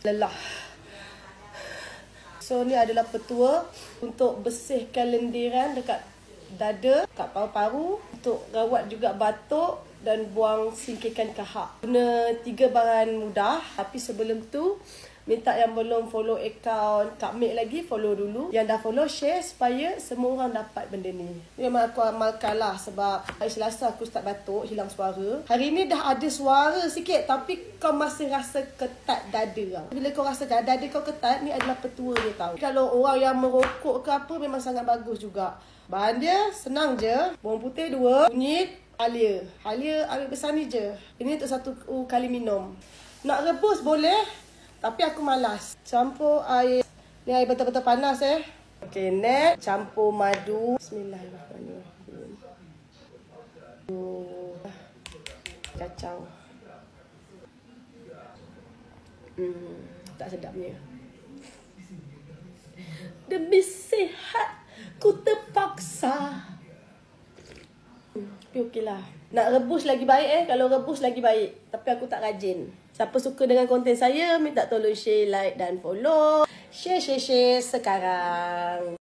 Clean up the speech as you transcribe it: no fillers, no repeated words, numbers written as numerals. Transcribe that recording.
Lelah. So ni adalah petua untuk bersihkan lendiran dekat dada, kat paru-paru, untuk rawat juga batuk dan buang singkirkan kahak. Guna 3 bahan mudah, tapi sebelum tu minta yang belum follow account Kak Mek lagi, follow dulu. Yang dah follow, share supaya semua orang dapat benda ni. Memang aku amalkan lah sebab hari Selasa aku start batuk, hilang suara. Hari ni dah ada suara sikit tapi kau masih rasa ketat dada tau. Bila kau rasa dada kau ketat, ni adalah petua dia tau. Kalau orang yang merokok ke apa memang sangat bagus juga. Bahan dia senang je. Bawang putih 2, kunyit, halia. Halia ambil besar ni je. Ini untuk 1 kali minum. Nak rebus boleh, tapi aku malas. Campur air. Ni air betul-betul panas Okay, next campur madu. Bismillahirrahmanirrahim. Kacau. Tak sedapnya. Demi sihat ku terpaksa. Tapi okeylah. Nak rebus lagi baik Kalau rebus lagi baik. Tapi aku tak rajin. Siapa suka dengan konten saya, minta tolong share, like dan follow. Share sekarang.